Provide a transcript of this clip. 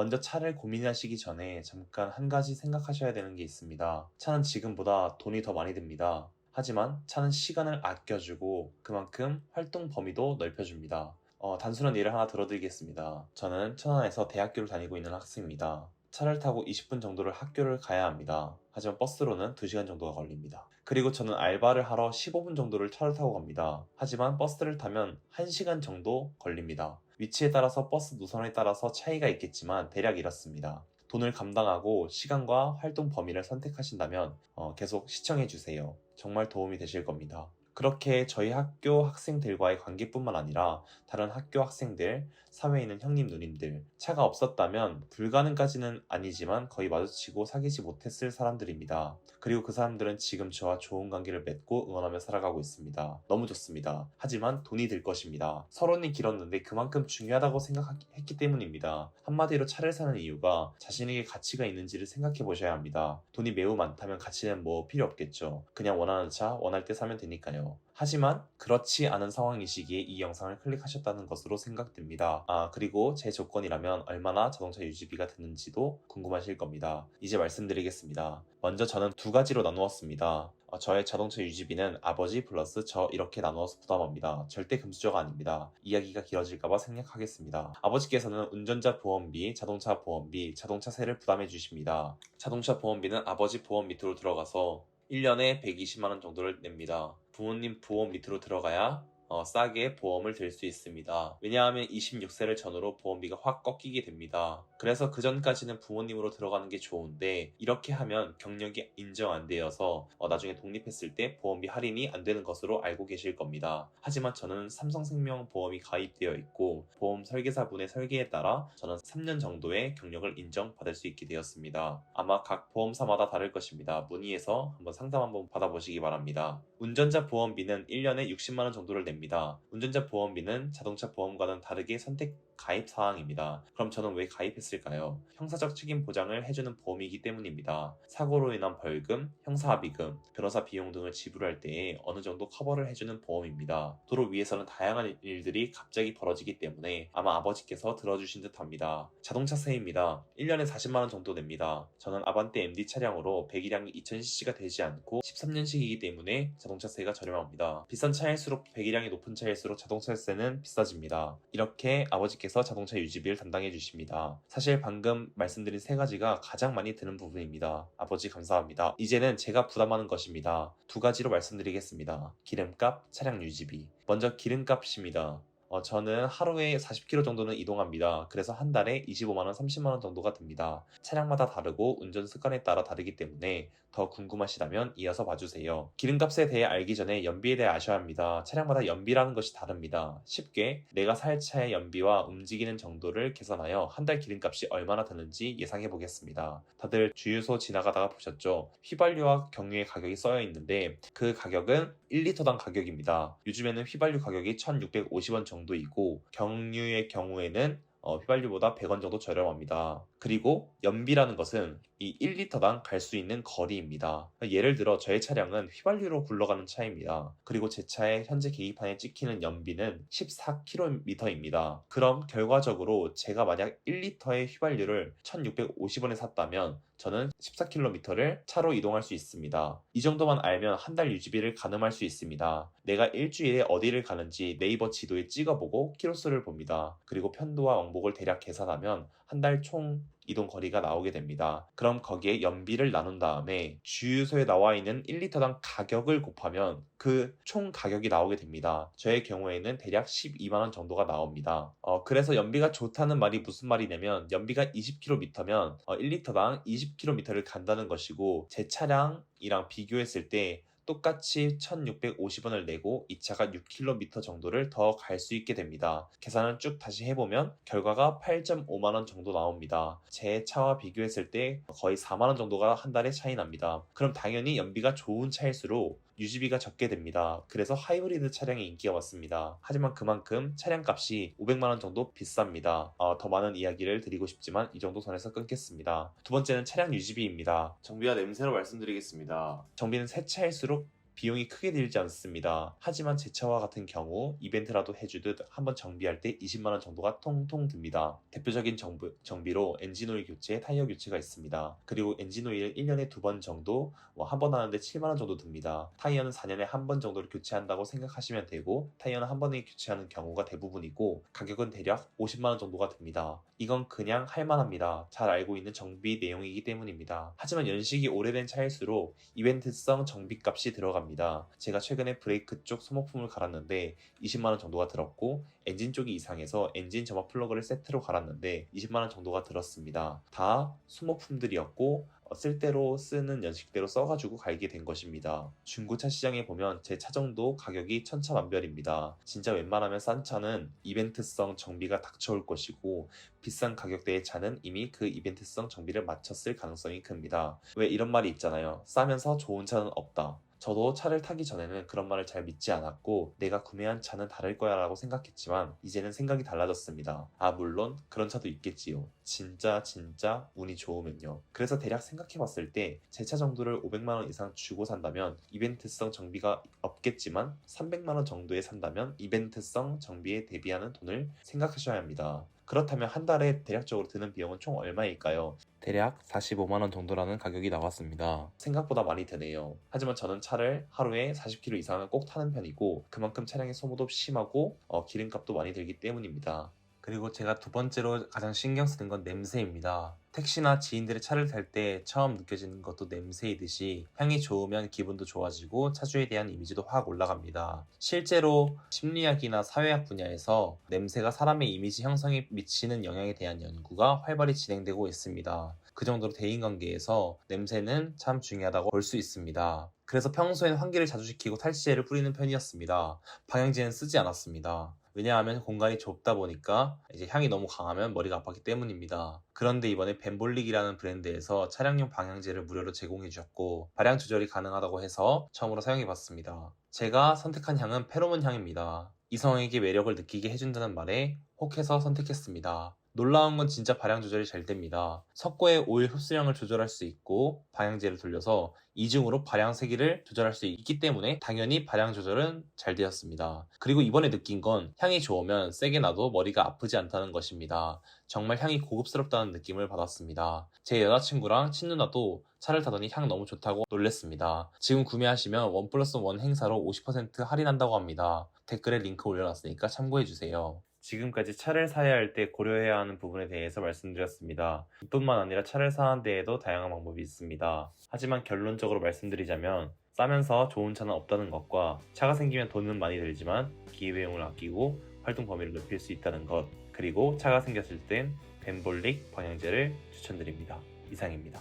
먼저 차를 고민하시기 전에 잠깐 한 가지 생각하셔야 되는 게 있습니다. 차는 지금보다 돈이 더 많이 듭니다. 하지만 차는 시간을 아껴주고 그만큼 활동 범위도 넓혀줍니다. 단순한 예를 하나 들어드리겠습니다. 저는 천안에서 대학교를 다니고 있는 학생입니다. 차를 타고 20분 정도를 학교를 가야 합니다. 하지만 버스로는 2시간 정도가 걸립니다. 그리고 저는 알바를 하러 15분 정도를 차를 타고 갑니다. 하지만 버스를 타면 1시간 정도 걸립니다. 위치에 따라서 버스 노선에 따라서 차이가 있겠지만 대략 이렇습니다. 돈을 감당하고 시간과 활동 범위를 선택하신다면 계속 시청해주세요. 정말 도움이 되실 겁니다. 그렇게 저희 학교 학생들과의 관계뿐만 아니라 다른 학교 학생들, 사회에 있는 형님, 누님들, 차가 없었다면 불가능까지는 아니지만 거의 마주치고 사귀지 못했을 사람들입니다. 그리고 그 사람들은 지금 저와 좋은 관계를 맺고 응원하며 살아가고 있습니다. 너무 좋습니다. 하지만 돈이 들 것입니다. 서론이 길었는데 그만큼 중요하다고 생각했기 때문입니다. 한마디로 차를 사는 이유가 자신에게 가치가 있는지를 생각해 보셔야 합니다. 돈이 매우 많다면 가치는 뭐 필요 없겠죠. 그냥 원하는 차, 원할 때 사면 되니까요. 하지만 그렇지 않은 상황이시기에 이 영상을 클릭하셨다는 것으로 생각됩니다. 그리고 제 조건이라면 얼마나 자동차 유지비가 드는지도 궁금하실 겁니다. 이제 말씀드리겠습니다. 먼저 저는 두 가지로 나누었습니다. 저의 자동차 유지비는 아버지 플러스 저 이렇게 나누어서 부담합니다. 절대 금수저가 아닙니다. 이야기가 길어질까봐 생략하겠습니다. 아버지께서는 운전자 보험비, 자동차 보험비, 자동차세를 부담해 주십니다. 자동차 보험비는 아버지 보험 밑으로 들어가서 1년에 120만원 정도를 냅니다. 부모님 보험 밑으로 들어가야 싸게 보험을 들 수 있습니다. 왜냐하면 26세를 전후로 보험비가 확 꺾이게 됩니다. 그래서 그 전까지는 부모님으로 들어가는 게 좋은데 이렇게 하면 경력이 인정 안 되어서 나중에 독립했을 때 보험비 할인이 안 되는 것으로 알고 계실 겁니다. 하지만 저는 삼성생명 보험이 가입되어 있고 보험 설계사분의 설계에 따라 저는 3년 정도의 경력을 인정받을 수 있게 되었습니다. 아마 각 보험사마다 다를 것입니다. 문의해서 한번 상담 한번 받아보시기 바랍니다. 운전자 보험비는 1년에 60만원 정도를 냅니다. 운전자 보험비는 자동차 보험과는 다르게 선택 가입 사항입니다. 그럼 저는 왜 가입했을까요? 형사적 책임 보장을 해주는 보험이기 때문입니다. 사고로 인한 벌금, 형사합의금, 변호사 비용 등을 지불할 때에 어느 정도 커버를 해주는 보험입니다. 도로 위에서는 다양한 일들이 갑자기 벌어지기 때문에 아마 아버지께서 들어주신 듯 합니다. 자동차세입니다. 1년에 40만원 정도 냅니다. 저는 아반떼 MD 차량으로 배기량이 2000cc가 되지 않고 13년식이기 때문에 자동차세가 저렴합니다. 비싼 차일수록 배기량이 높은 차일수록 자동차세는 비싸집니다. 이렇게 아버지께서 자동차 유지비를 담당해 주십니다. 사실 방금 말씀드린 세 가지가 가장 많이 드는 부분입니다. 아버지 감사합니다. 이제는 제가 부담하는 것입니다. 두 가지로 말씀드리겠습니다. 기름값, 차량 유지비. 먼저 기름값입니다. 저는 하루에 40km 정도는 이동합니다. 그래서 한 달에 25만원, 30만원 정도가 듭니다. 차량마다 다르고 운전 습관에 따라 다르기 때문에 더 궁금하시다면 이어서 봐주세요. 기름값에 대해 알기 전에 연비에 대해 아셔야 합니다. 차량마다 연비라는 것이 다릅니다. 쉽게 내가 살 차의 연비와 움직이는 정도를 계산하여 한 달 기름값이 얼마나 드는지 예상해 보겠습니다. 다들 주유소 지나가다가 보셨죠? 휘발유와 경유의 가격이 써여 있는데 그 가격은 1리터당 가격입니다. 요즘에는 휘발유 가격이 1,650원 정도이고 경유의 경우에는 휘발유보다 100원 정도 저렴합니다. 그리고 연비라는 것은 이 1리터당 갈 수 있는 거리입니다. 예를 들어 저의 차량은 휘발유로 굴러가는 차입니다. 그리고 제 차의 현재 계기판에 찍히는 연비는 14km입니다. 그럼 결과적으로 제가 만약 1리터의 휘발유를 1,650원에 샀다면 저는 14km를 차로 이동할 수 있습니다. 이 정도만 알면 한 달 유지비를 가늠할 수 있습니다. 내가 일주일에 어디를 가는지 네이버 지도에 찍어보고 키로수를 봅니다. 그리고 편도와 왕복을 대략 계산하면 한 달 총 이동 거리가 나오게 됩니다. 그럼 거기에 연비를 나눈 다음에 주유소에 나와 있는 1리터당 가격을 곱하면 그 총 가격이 나오게 됩니다. 저의 경우에는 대략 12만원 정도가 나옵니다. 그래서 연비가 좋다는 말이 무슨 말이냐면 연비가 20km면 1리터당 20km를 간다는 것이고 제 차량이랑 비교했을 때 똑같이 1,650원을 내고 이 차가 6km 정도를 더 갈 수 있게 됩니다. 계산을 쭉 다시 해보면 결과가 8.5만원 정도 나옵니다. 제 차와 비교했을 때 거의 4만원 정도가 한 달에 차이 납니다. 그럼 당연히 연비가 좋은 차일수록 유지비가 적게 됩니다. 그래서 하이브리드 차량이 인기가 많습니다. 하지만 그만큼 차량값이 500만원 정도 비쌉니다. 더 많은 이야기를 드리고 싶지만 이 정도 선에서 끊겠습니다. 두 번째는 차량 유지비입니다. 정비와 냄새로 말씀드리겠습니다. 정비는 새 차일수록 비용이 크게 들지 않습니다. 하지만 제 차와 같은 경우 이벤트라도 해주듯 한번 정비할 때 20만 원 정도가 통통 듭니다. 대표적인 정비로 엔진오일 교체, 타이어 교체가 있습니다. 그리고 엔진오일 1년에 2번 정도, 한 번 하는데 7만 원 정도 듭니다. 타이어는 4년에 한 번 정도를 교체한다고 생각하시면 되고 타이어는 한 번에 교체하는 경우가 대부분이고 가격은 대략 50만 원 정도가 듭니다. 이건 그냥 할만합니다. 잘 알고 있는 정비 내용이기 때문입니다. 하지만 연식이 오래된 차일수록 이벤트성 정비값이 들어갑니다. 제가 최근에 브레이크 쪽 소모품을 갈았는데 20만 원 정도가 들었고 엔진 쪽이 이상해서 엔진 점화 플러그를 세트로 갈았는데 20만 원 정도가 들었습니다. 다 소모품들이었고 쓸 대로 쓰는 연식대로 써가지고 갈게 된 것입니다. 중고차 시장에 보면 제 차정도 가격이 천차만별입니다. 진짜 웬만하면 싼 차는 이벤트성 정비가 닥쳐올 것이고 비싼 가격대의 차는 이미 그 이벤트성 정비를 마쳤을 가능성이 큽니다. 왜 이런 말이 있잖아요. 싸면서 좋은 차는 없다. 저도 차를 타기 전에는 그런 말을 잘 믿지 않았고 내가 구매한 차는 다를 거야 라고 생각했지만 이제는 생각이 달라졌습니다. 물론 그런 차도 있겠지요. 진짜 운이 좋으면요. 그래서 대략 생각해봤을 때 제 차 정도를 500만 원 이상 주고 산다면 이벤트성 정비가 없겠지만 300만 원 정도에 산다면 이벤트성 정비에 대비하는 돈을 생각하셔야 합니다. 그렇다면 한 달에 대략적으로 드는 비용은 총 얼마일까요? 대략 45만 원 정도라는 가격이 나왔습니다. 생각보다 많이 드네요. 하지만 저는 차를 하루에 40km 이상은 꼭 타는 편이고 그만큼 차량의 소모도 심하고 기름값도 많이 들기 때문입니다. 그리고 제가 두 번째로 가장 신경 쓰는 건 냄새입니다. 택시나 지인들의 차를 탈 때 처음 느껴지는 것도 냄새이듯이 향이 좋으면 기분도 좋아지고 차주에 대한 이미지도 확 올라갑니다. 실제로 심리학이나 사회학 분야에서 냄새가 사람의 이미지 형성에 미치는 영향에 대한 연구가 활발히 진행되고 있습니다. 그 정도로 대인관계에서 냄새는 참 중요하다고 볼 수 있습니다. 그래서 평소엔 환기를 자주 시키고 탈취제를 뿌리는 편이었습니다. 방향제는 쓰지 않았습니다. 왜냐하면 공간이 좁다 보니까 이제 향이 너무 강하면 머리가 아팠기 때문입니다. 그런데 이번에 벤볼릭이라는 브랜드에서 차량용 방향제를 무료로 제공해 주셨고 발향 조절이 가능하다고 해서 처음으로 사용해 봤습니다. 제가 선택한 향은 페로몬 향입니다. 이성에게 매력을 느끼게 해준다는 말에 혹해서 선택했습니다. 놀라운 건 진짜 발향 조절이 잘 됩니다. 석고의 오일 흡수량을 조절할 수 있고 방향제를 돌려서 이중으로 발향 세기를 조절할 수 있기 때문에 당연히 발향 조절은 잘 되었습니다. 그리고 이번에 느낀 건 향이 좋으면 세게 놔도 머리가 아프지 않다는 것입니다. 정말 향이 고급스럽다는 느낌을 받았습니다. 제 여자친구랑 친누나도 차를 타더니 향 너무 좋다고 놀랬습니다. 지금 구매하시면 1+1 행사로 50% 할인한다고 합니다. 댓글에 링크 올려놨으니까 참고해주세요. 지금까지 차를 사야 할 때 고려해야 하는 부분에 대해서 말씀드렸습니다. 이뿐만 아니라 차를 사는 데에도 다양한 방법이 있습니다. 하지만 결론적으로 말씀드리자면 싸면서 좋은 차는 없다는 것과 차가 생기면 돈은 많이 들지만 기회비용을 아끼고 활동 범위를 넓힐 수 있다는 것, 그리고 차가 생겼을 땐 벤볼릭 방향제를 추천드립니다. 이상입니다.